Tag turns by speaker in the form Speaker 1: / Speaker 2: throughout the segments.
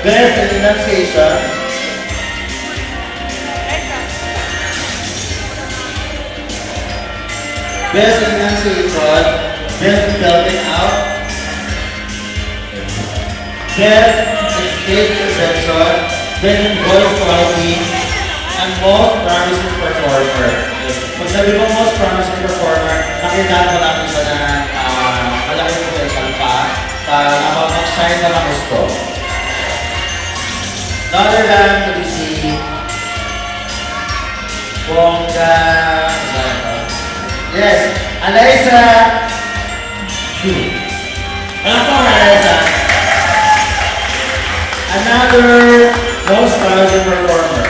Speaker 1: Best in enunciation. Best in enunciation. Best in spelling out. Best in stage perception. Best in voice quality. And most promising performer. Pag sabi mo most promising performer, nakita ko namin siya na malaking potential pa para mag-shine na ng gusto. Other than to be seen, Bongga, yes, Alyssa, Alyssa. Another most promising performer.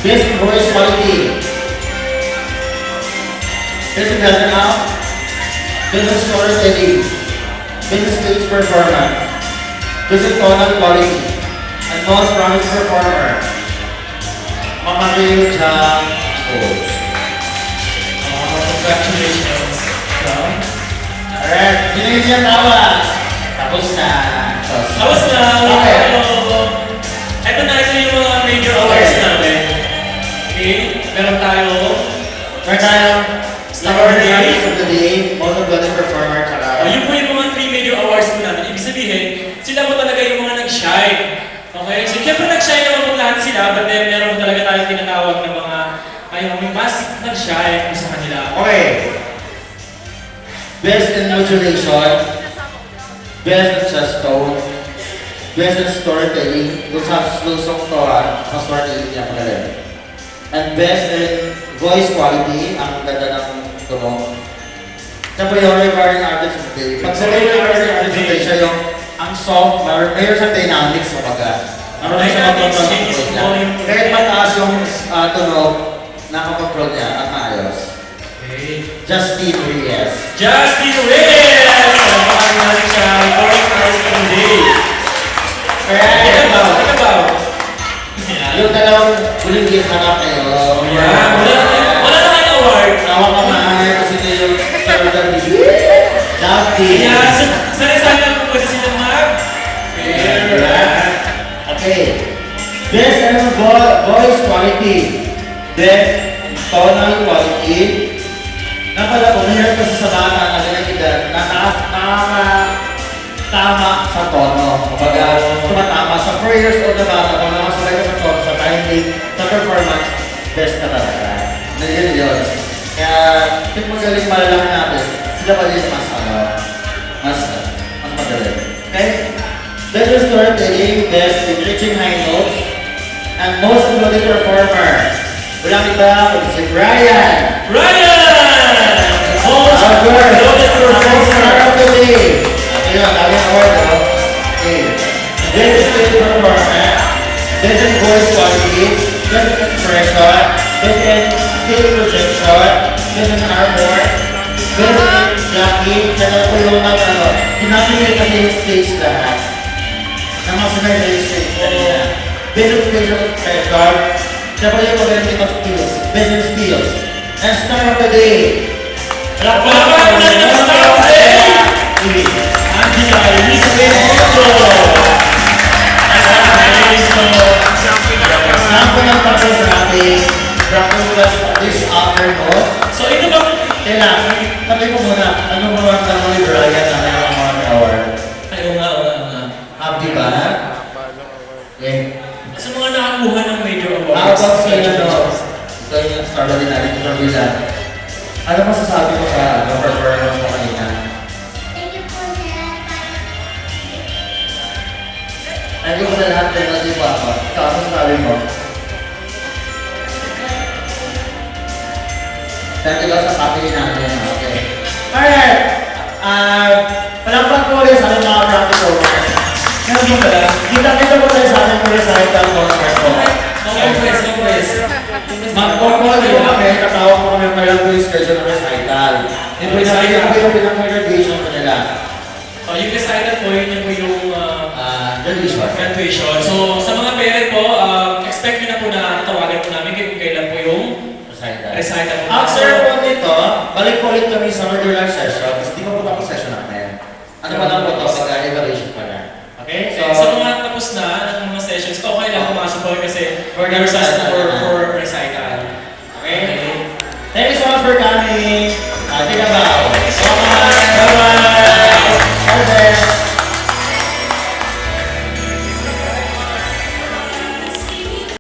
Speaker 1: Best voice quality. Best in helping out. Best in storytelling. Best in stage performance. Best in tonal quality. And most promising performer. Mamarilyn Chang Coach.
Speaker 2: Congratulations.
Speaker 1: Alright, hindi niya tawa. Tapos na.
Speaker 2: Tapos na.
Speaker 1: Okay.
Speaker 2: Ito na yung mga major awards namin. Okay, meron tayo
Speaker 1: Star Artist of the Day, Most Uploaded Performer, tsaka...
Speaker 2: yun po yung mga 3 major awards po natin. Ibig sabihin, sila po talaga yung mga nag-shine. Okay? So, siyempre nag-shine naman po lahat sila, but then meron talaga tayong tinatawag na mga yung mas nag-shine sa kanila.
Speaker 1: Okay. Best in Modulation, Best in Chest Tone, Best in Storytelling, kung sa slow song to ang storytelling niya magaling. And Best in Voice Quality, ang ganda ng tunog. Siyempre yung recording artist of the day. Pag sa recording artist of the day, siya yung ang soft, mayroon siyang dynamics sa baga. Marunong siya mag-control ng tunog niya. Kahit mataas yung tunog, nakakontrol niya at maayos.
Speaker 2: Okay.
Speaker 1: Justin Reyes.
Speaker 2: Justin Reyes! Maraming natin siya. Recording artist of the day. What about?
Speaker 1: Yung dalawang huling gift harap kayo.
Speaker 2: Wala na kayong award.
Speaker 1: Tawa ka maay kasi niya yung third Justin.
Speaker 2: Kaya, sana lang po kasi sila mag.
Speaker 1: Okay. Best voice quality. Best tonal quality. Napala ko, mahirap kasi sa bata na ganang edad na tama sa tono. Kumbaga, tumatama sa 4 years old na bata, kung nakasalay ka sa tono, sa timing, sa performance, best na talaga. Nandiyan yun. Kaya, yung magaling malalaki natin, sila pa din mas magaling. Okay? Best in storytelling, best in reaching high notes, and most uploaded performer. Walang iba, kundi si Brian!
Speaker 2: Most uploaded
Speaker 1: Star of the Day! Ayun, dami ang award, no? Okay. Best in stage performer, best in voice quality, best in expression, best in stage projection, best in armor, best in jockey, kaya po yung mga pinapili kasi yung stage lahat. Na mga sinarga yung stage kanina. Best in facial expression, kaya po yung magaling of skills, best in skills, and Star of the Day.
Speaker 2: Palakpakan natin ang Star of the Day! Angela Elizabeth Otto!
Speaker 1: Sample ng tapos sa ating breakfast this afternoon.
Speaker 2: So ito ba?
Speaker 1: Kailangan, tabi ko muna, anong maramdaman mo ni Brian na mayroong mga award?
Speaker 2: Ay, oo nga.
Speaker 1: Happy ba? Okay.
Speaker 2: Sa mga nakakuha ng major
Speaker 1: How
Speaker 2: awards.
Speaker 1: about sa inyo, ito yung start ulit natin ito from Villa. Ano masasabi mo sa performance mo kanina?
Speaker 3: Thank you po, sir.
Speaker 1: Thank you sa lahat ng naging ako. Ikaw, ano masasabi mo? Thank you sa family natin. Okay. Alright. Palakpak po ulit sa ating mga practice workers.
Speaker 2: Hindi pala.
Speaker 1: Kita po tayo sa ating recital concert po.
Speaker 2: Congress.
Speaker 1: Mag-concert po kami, katawag po kami ng Malang Boys Schedule ng recital. Ito yung pinag-graduation ko nila.
Speaker 2: Yung recital po, yun po yung
Speaker 1: Graduation.
Speaker 2: graduation. So, sa mga parent po, expect nyo na po na tawagan po namin kung kailan po yung recital po.
Speaker 1: After po nito, balik po ulit kami sa regular session. Kasi di pa po tapos session namin. Ano pa lang po ito? Pag-evaluation pa lang. Okay? So,
Speaker 2: For the recital. For recital. Okay?
Speaker 1: Thank you so much for coming.